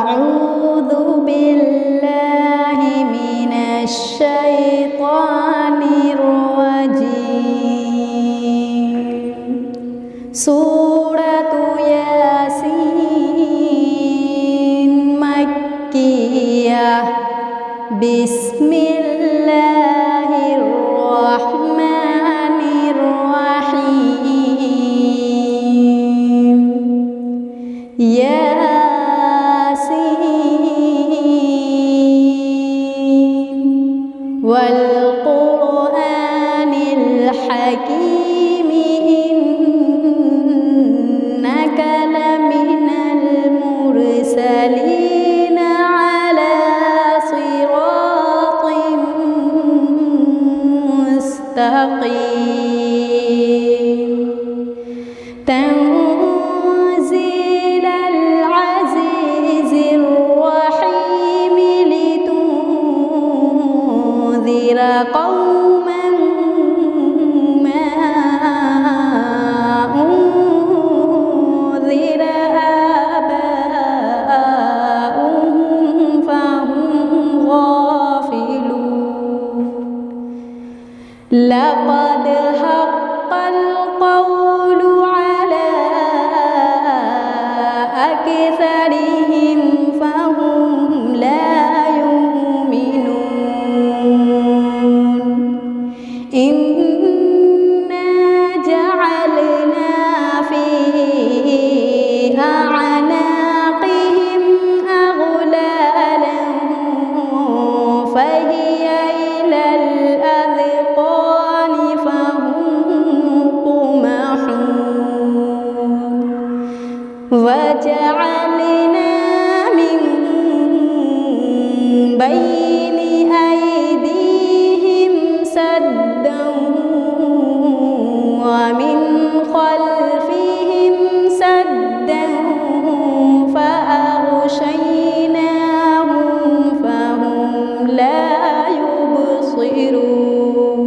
أعوذ بالله من الشيطان الرجيم. سورة ياسين مكية. بسم الله الرحمن الرحيم. ياسين والقرآن الحكيم إنك لمن المرسلين على صراط مستقيم. تنزيل العزيز الرحيم لتنذر قوما ما أنذر آباؤهم فهم غافلون. لقد حق القول على أكثرهم فهم لا يؤمنون. إنا جعلنا في أعناقهم أغلالا فهي إلى الأذقان فهم مقمحون. وجعلنا من بين أيديهم سدا ومن خلفهم سدا فأغشيناهم فهم لا يبصرون.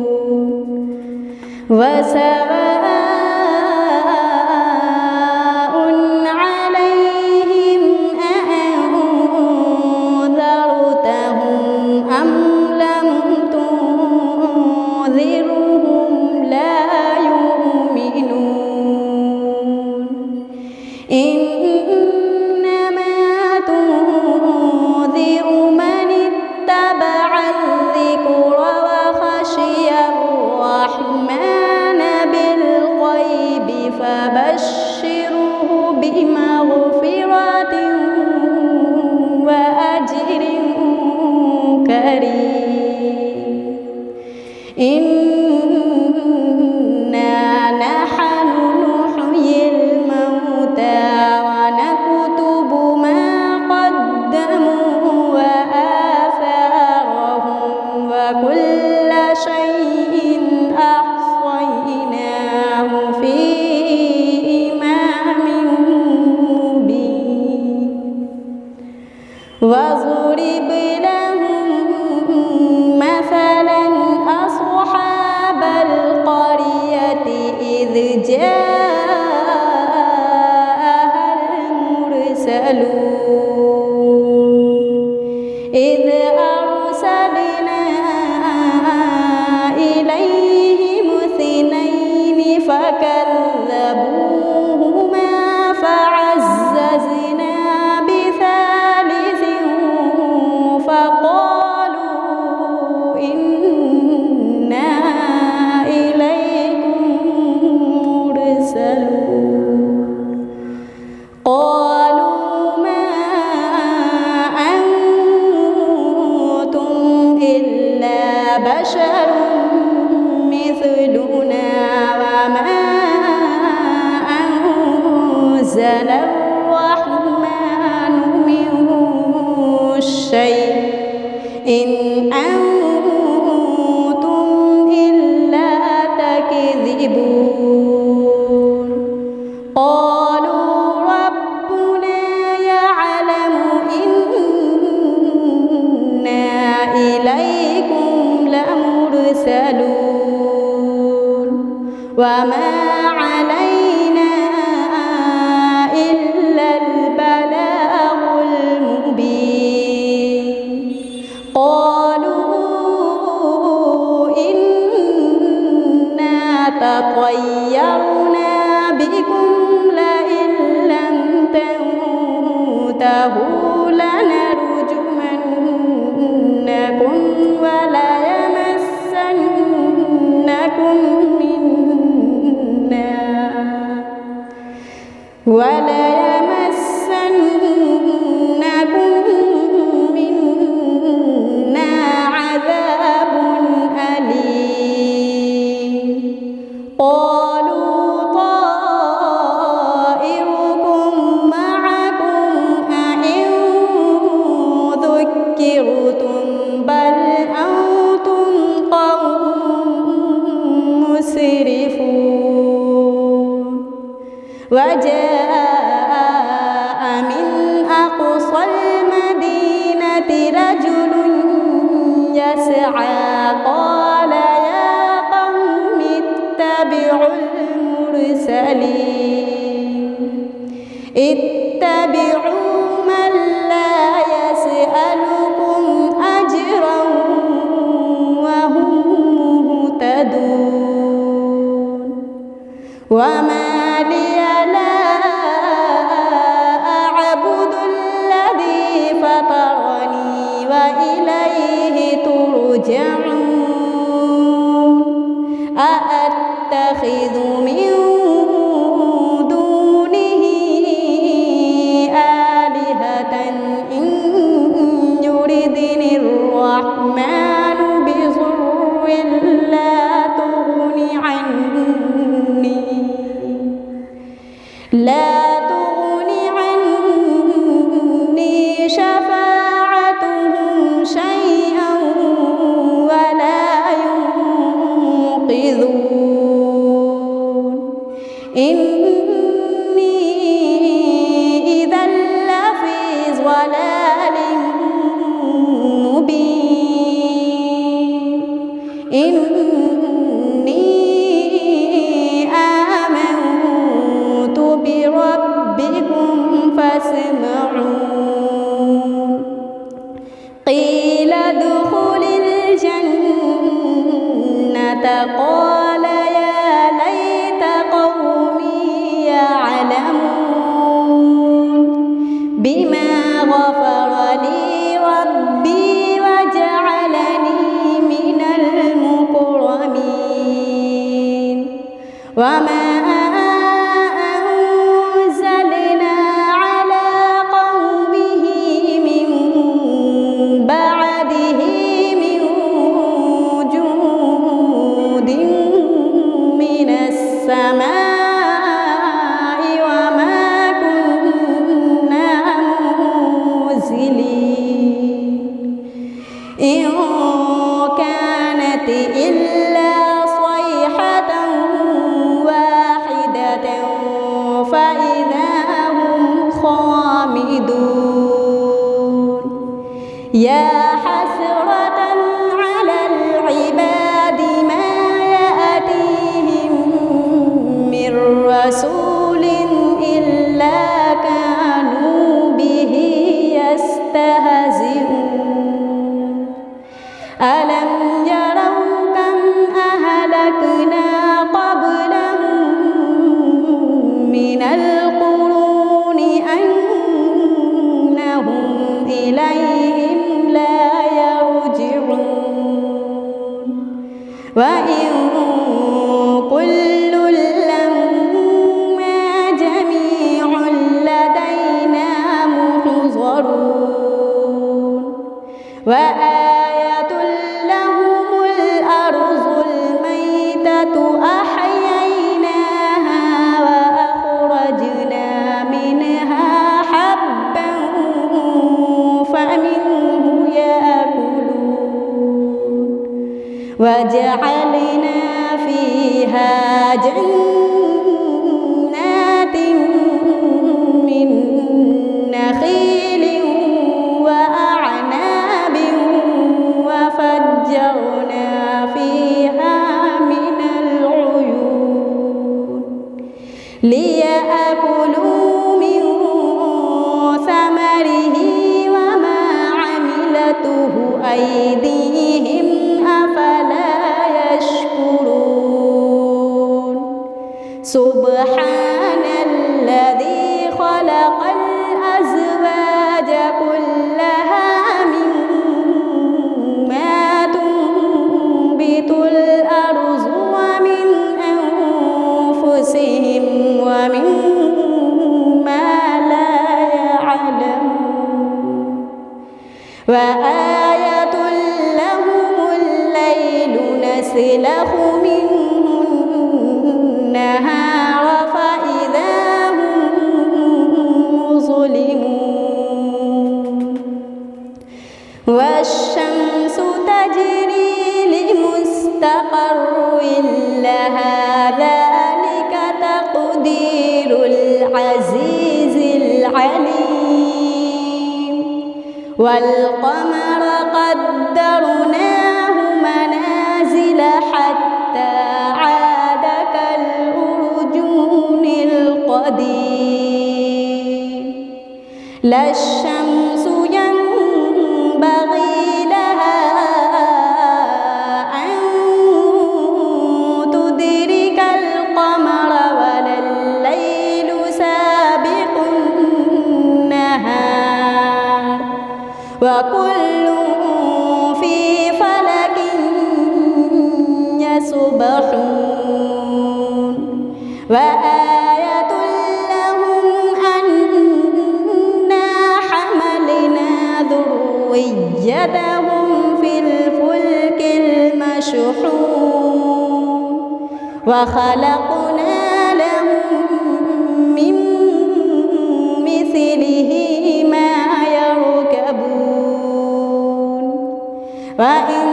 وسواء عليهم أأنذرتهم أم لم تنذرهم لا يؤمنون. إنما تنذر من اتبع الذكر وخشي الرحمن بالغيب فبشره بمغفرة وأجر كريم. إنا نحن نحيي الموتى ونكتب ما قدموا وآثارهم وكل شيء أحصيناه في إمام مبين. واضرب لهم مثلا أصحاب القرية إذ جاءها المرسلون. إذ أرسلنا إليهم اثنين فكذبوهما فعززنا بثالث فقالوا إنا إليكم مرسلون. قالوا ما أنتم إلا بشر مثلنا وما أنزل الرحمن من شيء إن أنتم إلا تكذبون. قالوا ربنا يعلم إنا إليكم لمرسلون وما علينا إلا البلاغ المبين. تنتهوا لنرجمنكم وليمسنكم منا عذاب أليم. قالوا طائركم معكم أئن ذكرتم بل أنتم قوم مسرفون. وجاء من أقصى المدينة رجل يسعى قال يا قوم اتبعوا المرسلين اتبعوا من لا يسألكم أجرا وهم مهتدون. وما لي لا أعبد الذي فطرني وإليه ترجعون. أأتخذ من دونه آلهة إن يردني الرحمن بضر لا تغن عني شفاعتهم شيئا ولا ينقذون. إني إذا لفي ضلال مبين. بربكم فاسمعون. قيل ادخل الجنة قال يا ليت قومي يعلمون بما غفر لي ربي وجعلني من المكرمين. وما إن كانت إلا صيحة واحدة فإذا هم خامدون. يا حسرة على العباد ما يأتيهم من رسول إلا كانوا به يستهزئون. ألم يروا كم أهلكنا قبلهم من القرون أنهم إليهم لا يرجعون. وإن كل لما جميع لدينا محضرون. وآية لهم الأرض الميتة أحييناها وأخرجنا منها حبا فمنه يأكلون. وجعلنا فيها جنات من نخيل وأعناب وفجرنا فيها من العيون ليأكلوا من ثمره وما عملته أيديهم أفلا يشكرون. سبحان الذي خلق الأزواج وآية لهم الليل نسلخ منه النهار فإذا هم مظلمون والشمس تجري لمستقر لها ذلك تقدير العزيز العليم والقمر قدرناه منازل حتى عاد كالأرجون القديم لا الشمس ينبغي لها أن تدرك القمر ولا الليل سابق النهار وكل في فلك يسبحون وآية لهم أنا حملنا ذريتهم في الفلك المشحون وخلقنا لهم من مثله ما يركبون وإن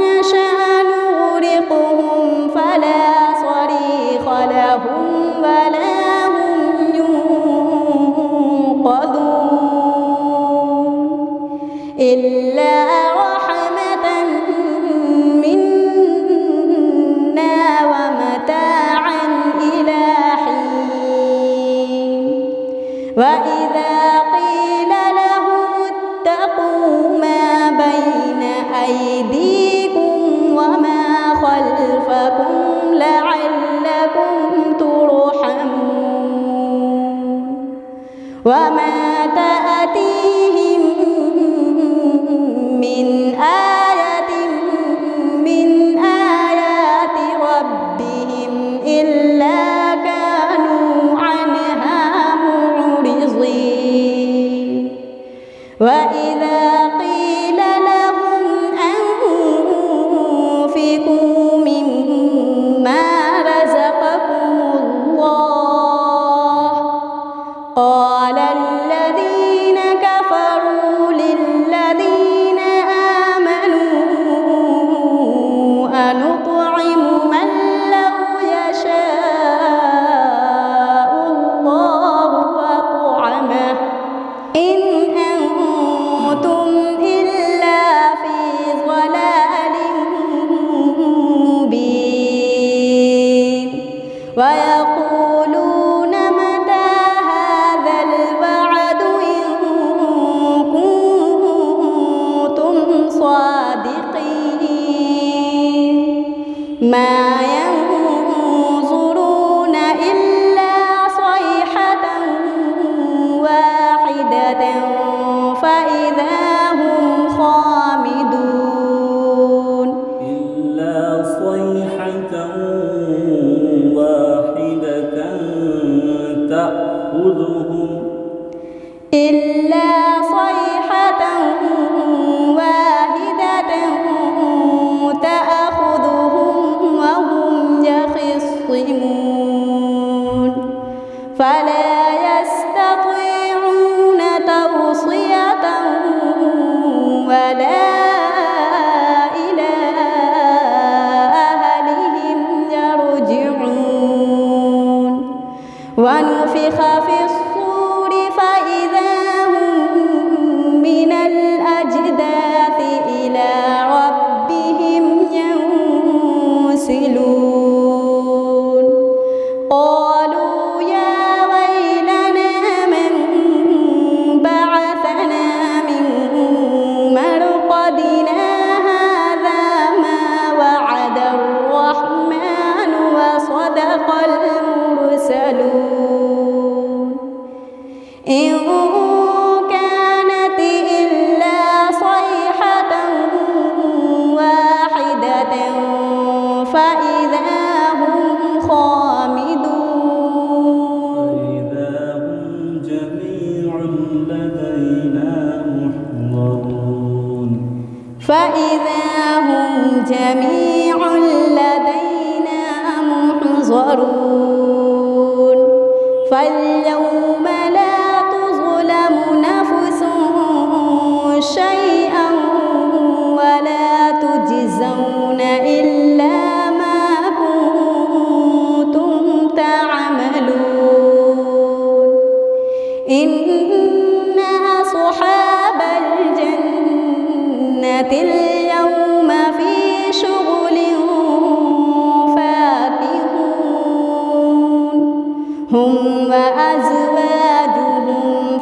نشأ نغرقهم فلا صريخ لهم ولا هم ينقذون إلا رحمة منا ومتاعا إلى حين وإذا قيل لهم اتقوا ما بين أيديكم وما خلفكم لعلكم ترحمون وما تأتيهم من آية من آيات ربهم إلا كانوا عنها معرضين وإذا قيل لهم أنفقوا مما رزقكم الله قال الذين كفروا للذين آمنوا أنطعم من لو يشاء الله أطعمه إن أنتم إلا في ضلال مبين ويقولون متى هذا الوعد إن كنتم صادقين ما ينظرون إلا صيحة واحدة فإذا هم خامدون إلا صيحة واحدة تأخذهم إلا صيحة واحدة تأخذهم وهم يخصمون فلا يستطيعون توصية فإذا هم جميع لدينا محضرون فاليوم لا تظلم نفس شيئا ولا تجزون إلا ما كنتم تعملون إن أصحاب الجنة اليوم في شغل فاكهون هم وأزواجهم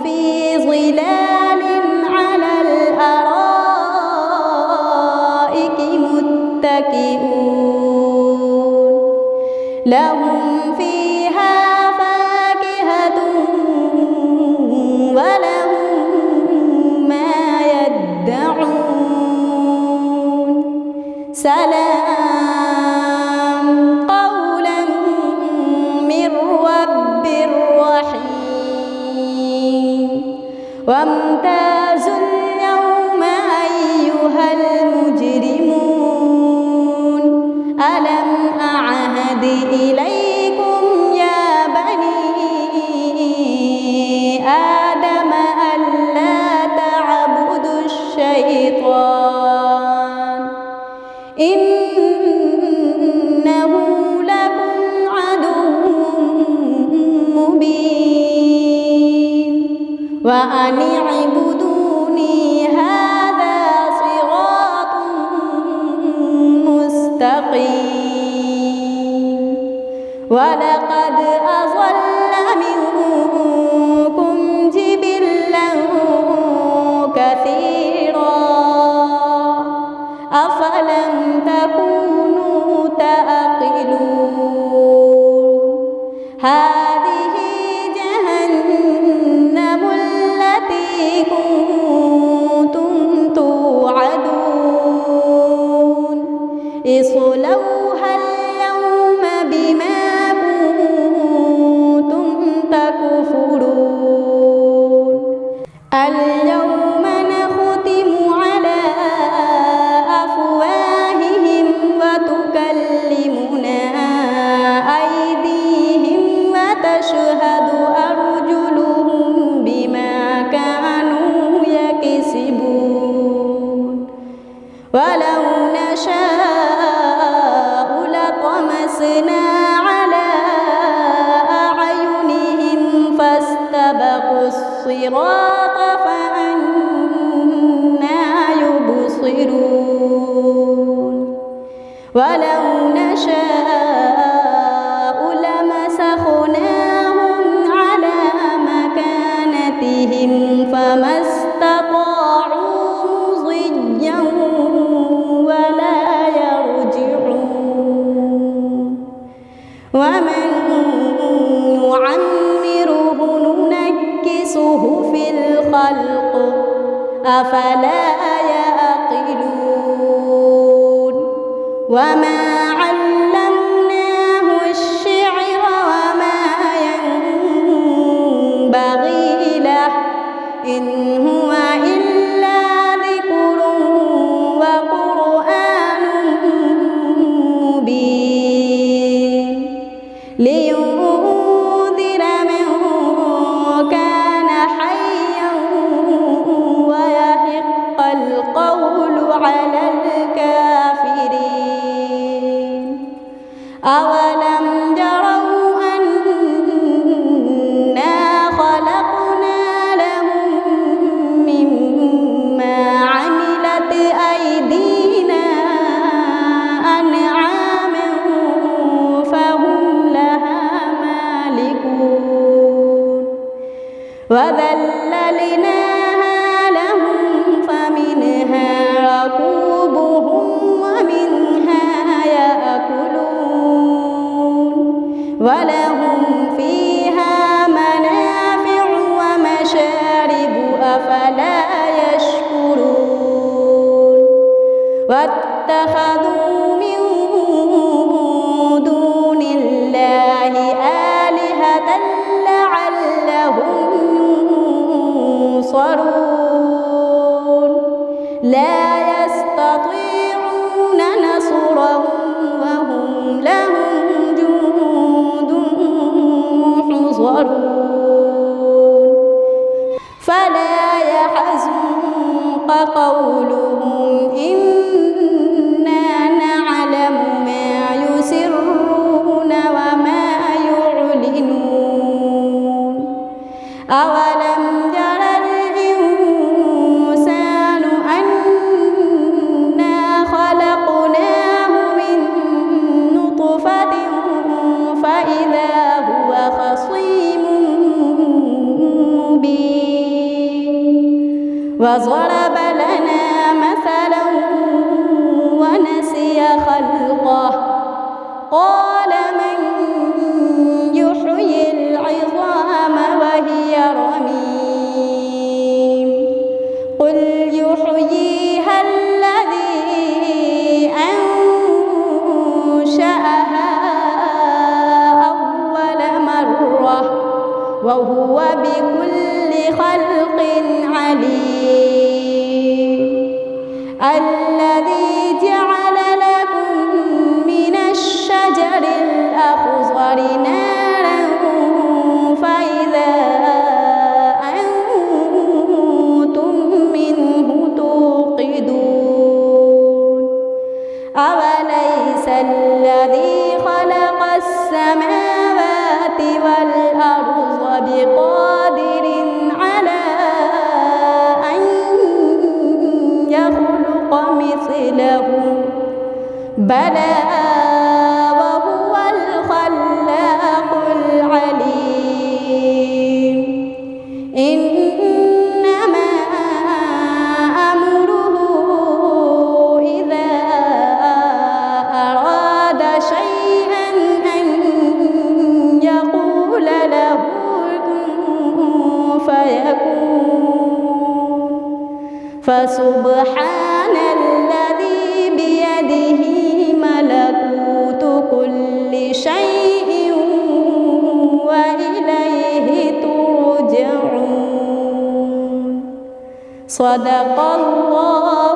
في ظلال على الأرائك متكئون لهم فيها فاكهة ولهم ما يدعون سلام قولا من رب رحيم وامتازوا اليوم أيها المجرمون ألم أعهد إليكم يا بني آدم ألا تعبدوا الشيطان إنه لكم عدو مبين وأن اعبدوني هذا صراط مستقيم ولقد أضل منكم جبلا كثيرا أفلم تكونوا تعقلون هذه جهنم التي كنتم توعدون اصلوها اليوم بما كنتم تكفرون اليوم نختم على أفواههم وتكلمنا أيديهم وتشهد أرجلهم بما كانوا يكسبون ولو نشاء لطمسنا على أعينهم فاستبقوا الصراط فأنى يبصرون ولو نشاء لمسخناهم على مكانتهم فما استطاعوا مضيا ولا يرجعون ومن نعمره ننكسه في الخلق أفلا يعقلون وما علمناه الشعر وما ينبغي له إن هو إلا ذكر وقرآن مبين لينذر من كان حيا ويحق القول على الكافرين أولم يروا أنا خلقنا لهم مما عملت أيدينا أنعاما فهم لها مالكون وذللناها لهم فمنها ركوبهم ومنها يأكلون ولهم فيها منافع ومشارب أفلا يشكرون واتخذوا من دون الله آلهة لعلهم ينصرون لا يستطيعون لهم جند محضرون فلا يحزنك قولهم إنا نعلم ما يسرون وما يعلنون أولم ير الإنسان أنا خلقناه من نطفة فإذا هو خصيم مبين وضرب لنا مثلا ونسي خلقه قال من يحيي العظام وهي رميم قل يحييها الذي أنشأها أول مرة وهو بكل خلق عليم الذي جعل لكم من الشجر الأخضر نارا فإذا أنتم منه توقدون أوليس الذي خلق السماوات والأرض بقادر على أن يخلق مثلهم بلى وهو الخلاق العليم إنما أمره إذا أراد شيئا أن يقول له كن فيكون فسبحان الذي بيده ملكوت كل شيء وإليه ترجعون صدق الله